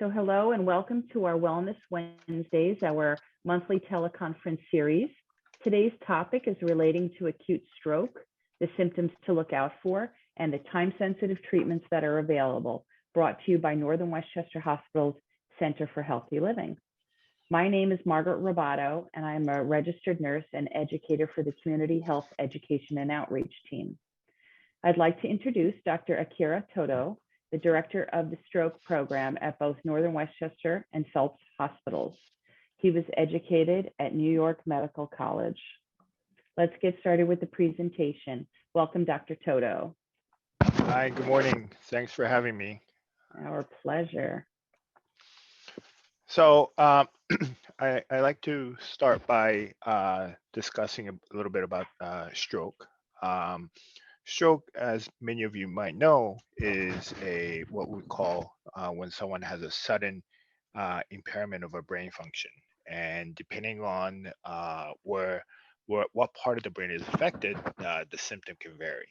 So hello and welcome to our Wellness Wednesdays, our monthly teleconference series. Today's topic is relating to acute stroke, the symptoms to look out for, and the time-sensitive treatments that are available, brought to you by Northern Westchester Hospital's Center for Healthy Living. My name is Margaret Robato, and I'm a registered nurse and educator for the Community Health Education and Outreach team. I'd like to introduce Dr. Akira Todo, the director of the stroke program at both Northern Westchester and Phelps hospitals. He was educated at New York Medical College. Let's get started with the presentation. Welcome, Dr. Todo. Hi, good morning. Thanks for having me. Our pleasure. So I like to start by discussing a little bit about stroke. Stroke, as many of you might know, is what we call when someone has a sudden impairment of a brain function, and depending on what part of the brain is affected, the symptom can vary.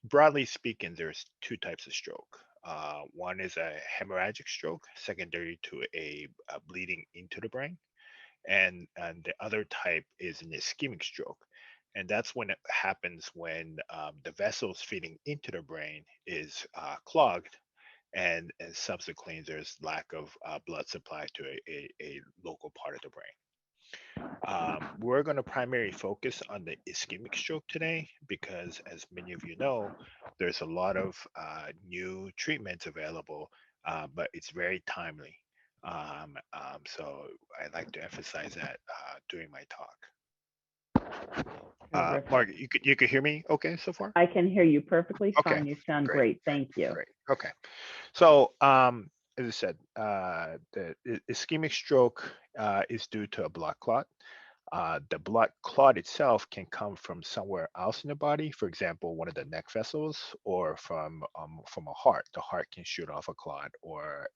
Broadly speaking, there's two types of stroke. One is a hemorrhagic stroke, secondary to a bleeding into the brain, and the other type is an ischemic stroke. And that's when it happens when the vessels feeding into the brain is clogged, and subsequently there's lack of blood supply to a local part of the brain. We're going to primarily focus on the ischemic stroke today because, as many of you know, there's a lot of new treatments available, but it's very timely. So I'd like to emphasize that during my talk. Margaret, you could hear me okay so far? I can hear you perfectly fine. Okay, You sound great. Thank you. Great. Okay. So as I said, the ischemic stroke is due to a blood clot. The blood clot itself can come from somewhere else in the body, for example, one of the neck vessels, or from a heart. The heart can shoot off a clot, or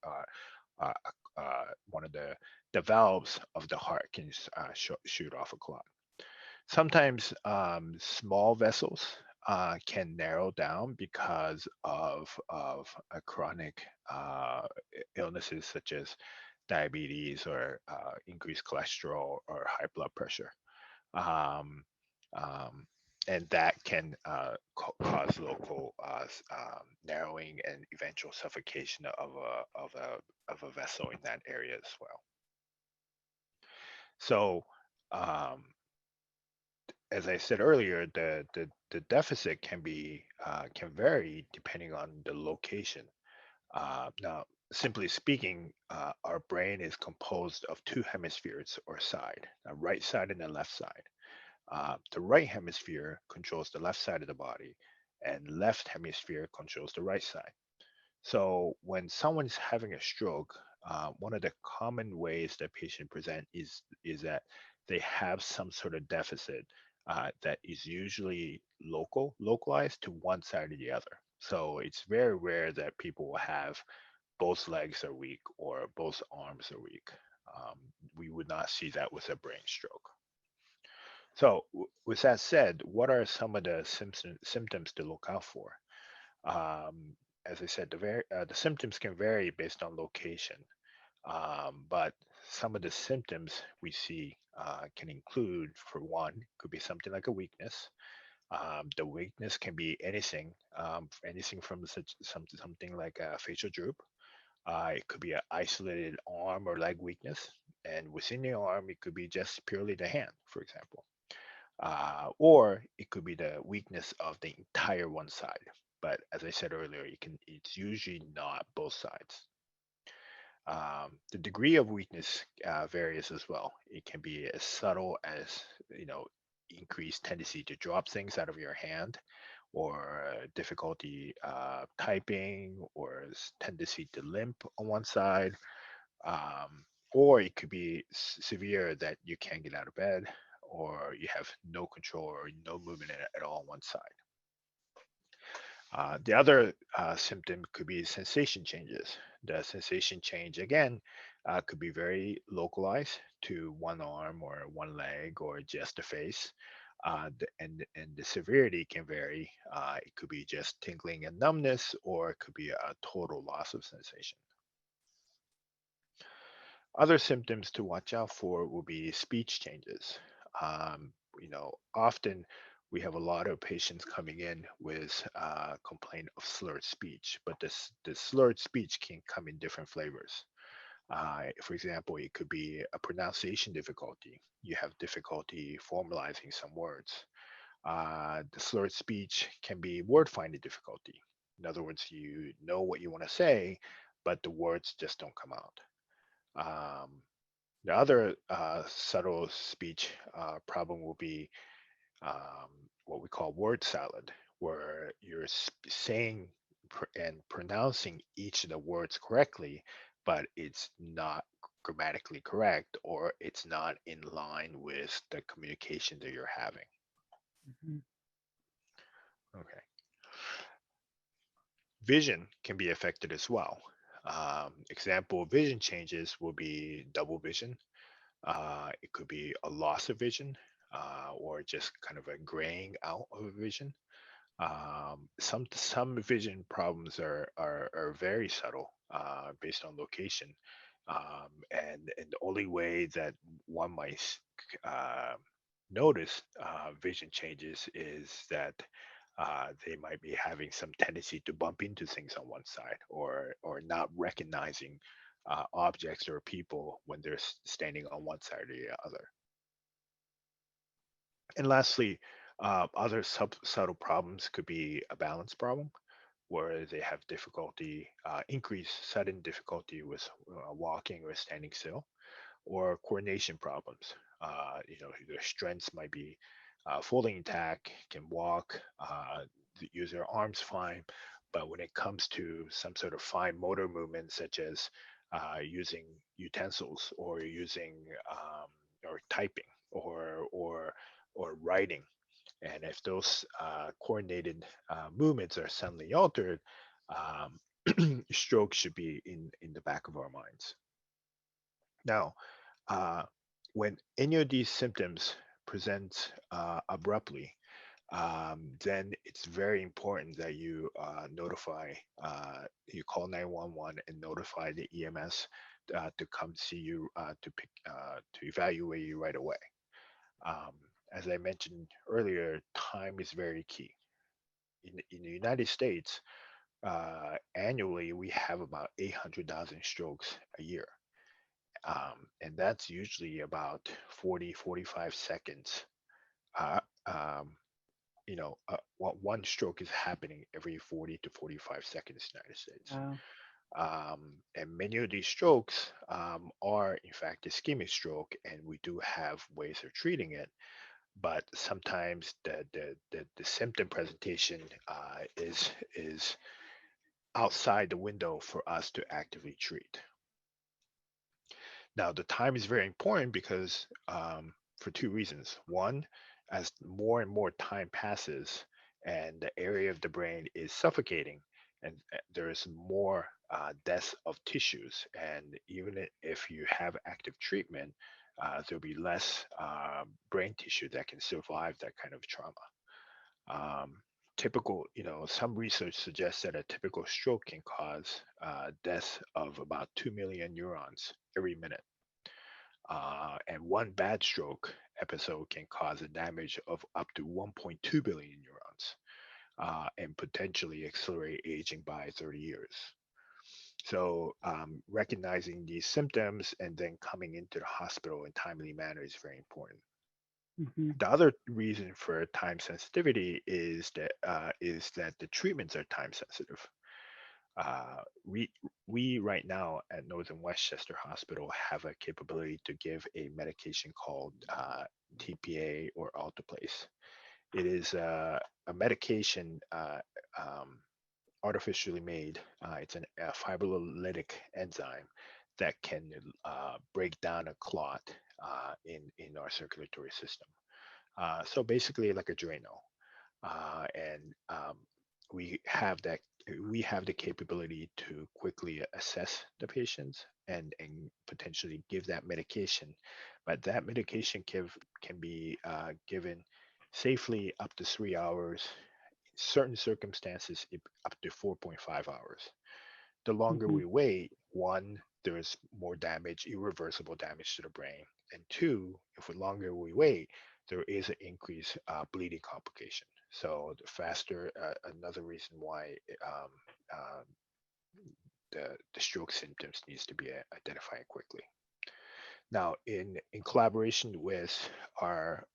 one of the valves of the heart can shoot off a clot. Sometimes small vessels can narrow down because of a chronic illnesses such as diabetes or increased cholesterol or high blood pressure. Um, and that can cause local narrowing and eventual suffocation of a vessel in that area as well. So as I said earlier, the deficit can vary depending on the location. Now, simply speaking, our brain is composed of two hemispheres or side, a right side and a left side. The right hemisphere controls the left side of the body, and left hemisphere controls the right side. So when someone's having a stroke, one of the common ways that patient present is that they have some sort of deficit that is usually localized to one side or the other. So it's very rare that people will have both legs are weak or both arms are weak. We would not see that with a brain stroke. So with that said, what are some of the symptoms to look out for? As I said, the symptoms can vary based on location, but some of the symptoms we see can include, for one, could be something like a weakness. The weakness can be anything, anything from something like a facial droop. It could be an isolated arm or leg weakness, and within the arm, it could be just purely the hand, for example. Or it could be the weakness of the entire one side. But as I said earlier, it's usually not both sides. The degree of weakness varies as well. It can be as subtle as, increased tendency to drop things out of your hand, or difficulty typing, or tendency to limp on one side, or it could be severe that you can't get out of bed, or you have no control or no movement at all on one side. The other symptom could be sensation changes. The sensation change, again, could be very localized to one arm or one leg or just the face. And the severity can vary. It could be just tingling and numbness, or it could be a total loss of sensation. Other symptoms to watch out for will be speech changes. Often we have a lot of patients coming in with complaint of slurred speech, but this slurred speech can come in different flavors. For example, it could be a pronunciation difficulty. You have difficulty formalizing some words. The slurred speech can be word finding difficulty. In other words, you know what you want to say, but the words just don't come out. Um, the other subtle speech problem will be um, what we call word salad, where you're saying and pronouncing each of the words correctly, but it's not grammatically correct or it's not in line with the communication that you're having. Mhm. Okay. Vision can be affected as well. Example vision changes will be double vision. It could be a loss of vision or just kind of a graying out of vision. Some vision problems are very subtle based on location, and the only way that one might notice vision changes is that they might be having some tendency to bump into things on one side, or not recognizing objects or people when they're standing on one side or the other. And lastly, other subtle problems could be a balance problem where they have difficulty, increased sudden difficulty with walking or standing still, or coordination problems. Their strengths might be fully intact, can walk, use their arms fine, but when it comes to some sort of fine motor movement, such as using utensils or using or typing or writing, and if those coordinated movements are suddenly altered, stroke should be in the back of our minds. Now, uh, when any of these symptoms present abruptly, then it's very important that you you call 911 and notify the EMS to come see you to evaluate you right away. Um, as I mentioned earlier, time is very key. In the United States, annually we have about 800,000 strokes a year. And that's usually about 45 seconds. Uh, um, one stroke is happening every 40 to 45 seconds in the United States. Wow. And many of these strokes are, in fact, ischemic stroke, and we do have ways of treating it. But sometimes the symptom presentation is outside the window for us to actively treat. Now, the time is very important because for two reasons. One, as more and more time passes and the area of the brain is suffocating, and there is more death of tissues, and if you have active treatment, there'll be less brain tissue that can survive that kind of trauma. Some research suggests that a typical stroke can cause death of about 2 million neurons every minute. And one bad stroke episode can cause a damage of up to 1.2 billion neurons and potentially accelerate aging by 30 years. So, recognizing these symptoms and then coming into the hospital in timely manner is very important. Mhm. The other reason for time sensitivity is that the treatments are time sensitive. Uh, we we right now at Northern Westchester Hospital have a capability to give a medication called TPA or Alteplase. It is a medication um, artificially made. It's a fibrinolytic enzyme that can break down a clot in our circulatory system. So basically, like a Drano, and we have that we have the capability to quickly assess the patients and potentially give that medication, but that medication can be given safely up to 3 hours, in certain circumstances up to 4.5 hours. The longer Mhm. we wait, one, there's more damage, irreversible damage to the brain. And two, if the longer we wait, there is an increased bleeding complication. So the faster, another reason why uh, the stroke symptoms needs to be identified quickly. Now, in collaboration with our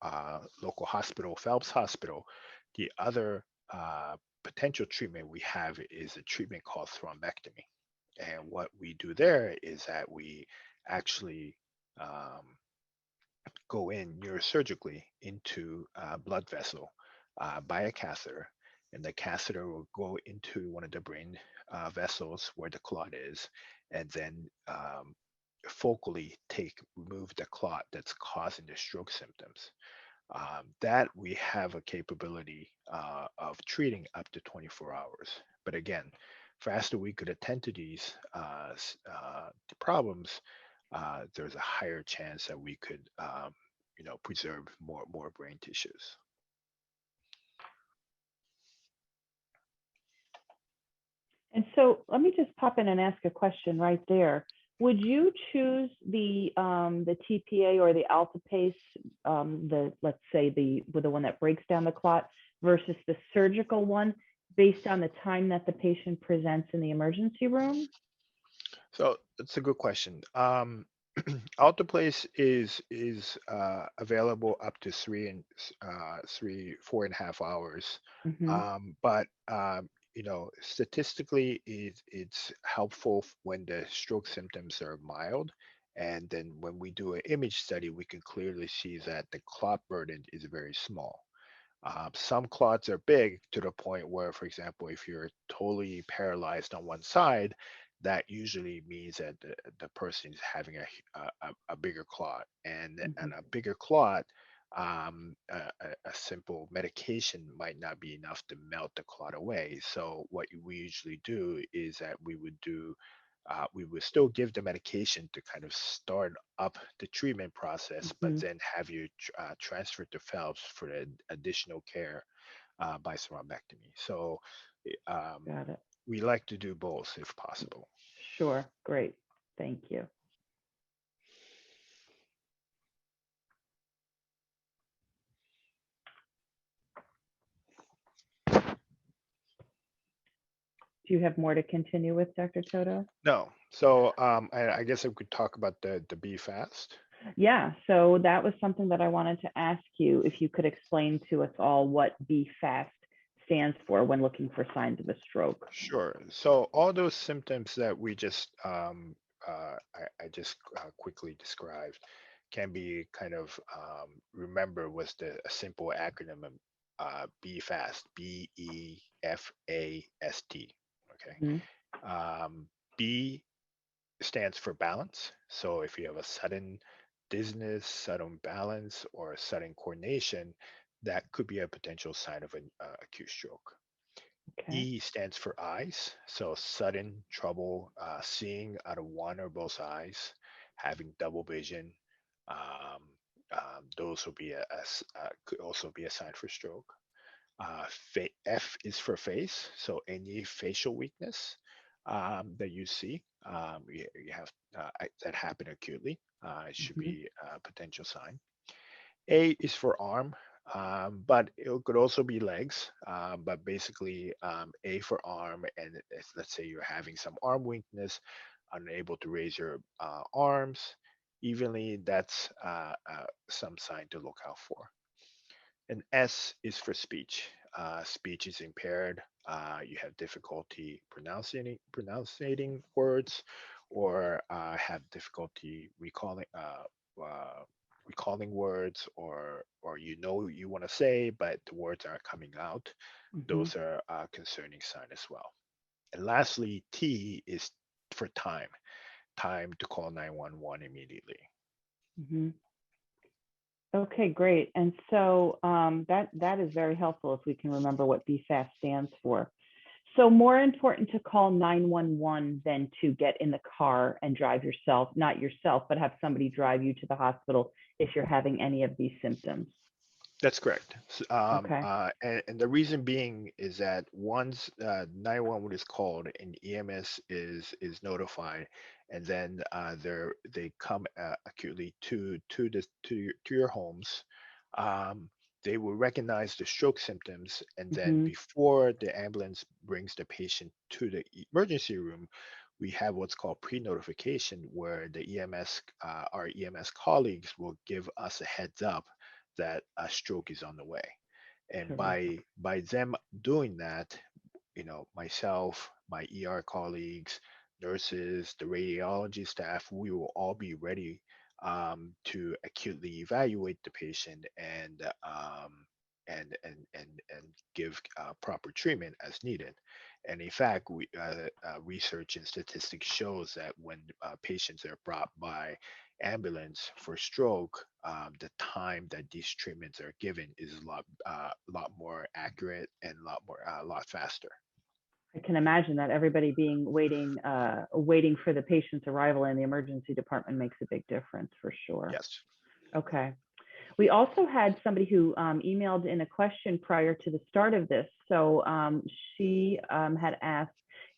local hospital, Phelps Hospital, the other potential treatment we have is a treatment called thrombectomy. And what we do there is that we actually um, go in neurosurgically into a blood vessel by a catheter, and the catheter will go into one of the brain vessels where the clot is, and then focally remove the clot that's causing the stroke symptoms. That we have a capability of treating up to 24 hours. But again, faster we could attend to these the problems, there's a higher chance that we could, preserve more brain tissues. And so let me just pop in and ask a question right there. Would you choose the TPA or the alpha pace, let's say the one that breaks down the clot versus the surgical one based on the time that the patient presents in the emergency room? So that's a good question. Alteplase is available up to 4.5 hours. Hmm. But statistically, it's helpful when the stroke symptoms are mild. And then when we do an image study, we can clearly see that the clot burden is very small. Some clots are big to the point where, for example, if you're totally paralyzed on one side, that usually means that the person is having a bigger clot, and a bigger clot, a simple medication might not be enough to melt the clot away. So what we usually do is that we would still give the medication to kind of start up the treatment process, but Hmm. then have you transferred to Phelps for the additional care by thrombectomy. So Got it. we like to do both if possible. Sure. Great. Thank you. Do you have more to continue with, Dr. Toto? No, so I guess I could talk about the Be Fast. Yeah, so that was something that I wanted to ask you if you could explain to us all what BFAST stands for when looking for signs of a stroke. Sure. So all those symptoms that we just I just quickly described can be kind of remember was a simple acronym of Be Fast, BEFAST. Okay. Mhm. B stands for balance. So if you have a sudden dizziness, sudden balance, or sudden coordination, that could be a potential sign of an acute stroke. Okay. E stands for eyes, so sudden trouble seeing out of one or both eyes, having double vision. Um, those will be could also be a sign for stroke. F is for face, so any facial weakness that you see, you have that happen acutely. It should Mhm. be a potential sign. A is for arm, but it could also be legs. But basically, A for arm, and if, let's say you're having some arm weakness, unable to raise your arms evenly, that's some sign to look out for. And S is for speech. Speech is impaired. You have difficulty pronouncing words, or have difficulty recalling words, or you want to say, but the words aren't coming out. Mhm. Those are a concerning sign as well. And lastly, T is for time. Time to call 911 immediately. Mhm. Okay, great. And so that is very helpful if we can remember what BFAST stands for. So more important to call 911 than to get in the car and drive yourself, not yourself, but have somebody drive you to the hospital if you're having any of these symptoms. That's correct. Okay. And the reason being is that once 911 is called and EMS is notified, and then they come acutely to your homes. Um, they will recognize the stroke symptoms, and then Hmm. before the ambulance brings the patient to the emergency room, we have what's called pre-notification, where the our EMS colleagues will give us a heads up that a stroke is on the way. And Terrific. by them doing that, myself, my ER colleagues, nurses, the radiology staff, we will all be ready to acutely evaluate the patient and give proper treatment as needed. And in fact, research and statistics shows that when patients are brought by ambulance for stroke, the time that these treatments are given is a lot more accurate and a lot faster. I can imagine that everybody being waiting for the patient's arrival in the emergency department makes a big difference for sure. Yes. Okay. We also had somebody who emailed in a question prior to the start of this. So she had asked,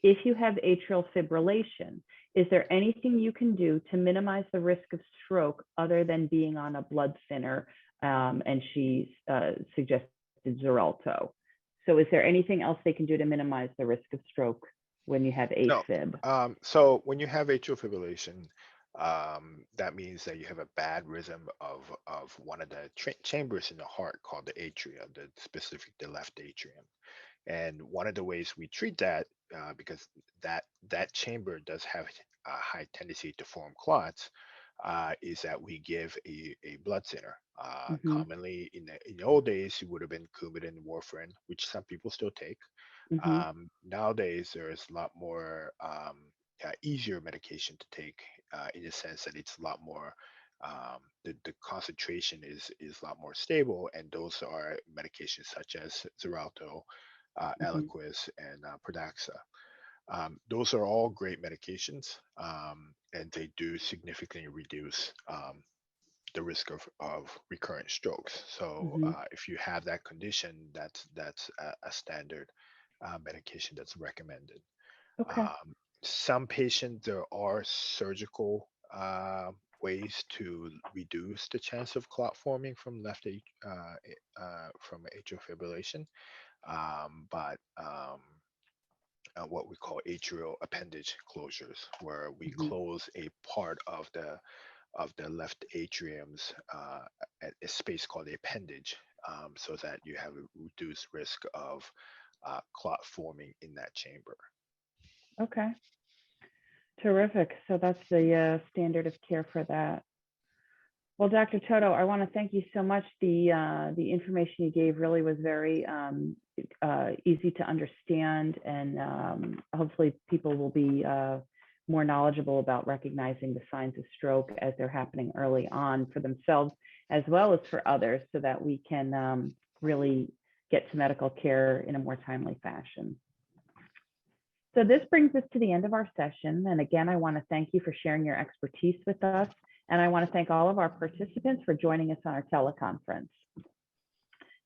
if you have atrial fibrillation, is there anything you can do to minimize the risk of stroke other than being on a blood thinner? And she suggested Xarelto. So is there anything else they can do to minimize the risk of stroke when you have No. AFib? So when you have atrial fibrillation, that means that you have a bad rhythm of one of the chambers in the heart called the atria, the left atrium. And one of the ways we treat that, because that chamber does have a high tendency to form clots, is that we give a blood thinner. Mm-hmm. Commonly in the old days, it would have been Coumadin and warfarin, which some people still take. Mm-hmm. Nowadays, there's a lot more easier medication to take in the sense that it's a lot more, the concentration is a lot more stable, and those are medications such as Xarelto, Mm-hmm. Eliquis, and Pradaxa. Those are all great medications, and they do significantly reduce the risk of recurrent strokes. So Mm-hmm. if you have that condition, that's a standard medication that's recommended. Okay. Um, some patients, there are surgical ways to reduce the chance of clot forming from from atrial fibrillation, but what we call atrial appendage closures, where we Mm-hmm. close a part of the left atrium's at a space called the appendage, so that you have a reduced risk of clot forming in that chamber. Okay. Terrific. So that's the standard of care for that. Well, Dr. Toto, I want to thank you so much. The information you gave really was very easy to understand, and hopefully people will be more knowledgeable about recognizing the signs of stroke as they're happening early on for themselves as well as for others, so that we can really get to medical care in a more timely fashion. So this brings us to the end of our session. And again, I want to thank you for sharing your expertise with us. And I want to thank all of our participants for joining us on our teleconference.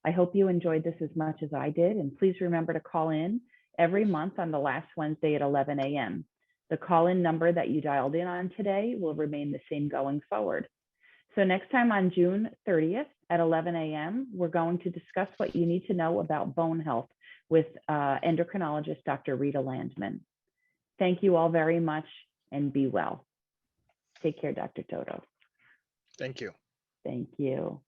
I hope you enjoyed this as much as I did. And please remember to call in every month on the last Wednesday at 11 a.m. The call-in number that you dialed in on today will remain the same going forward. So next time on June 30th at 11 a.m., we're going to discuss what you need to know about bone health with endocrinologist Dr. Rita Landman. Thank you all very much, and be well. Take care, Dr. Toto. Thank you. Thank you.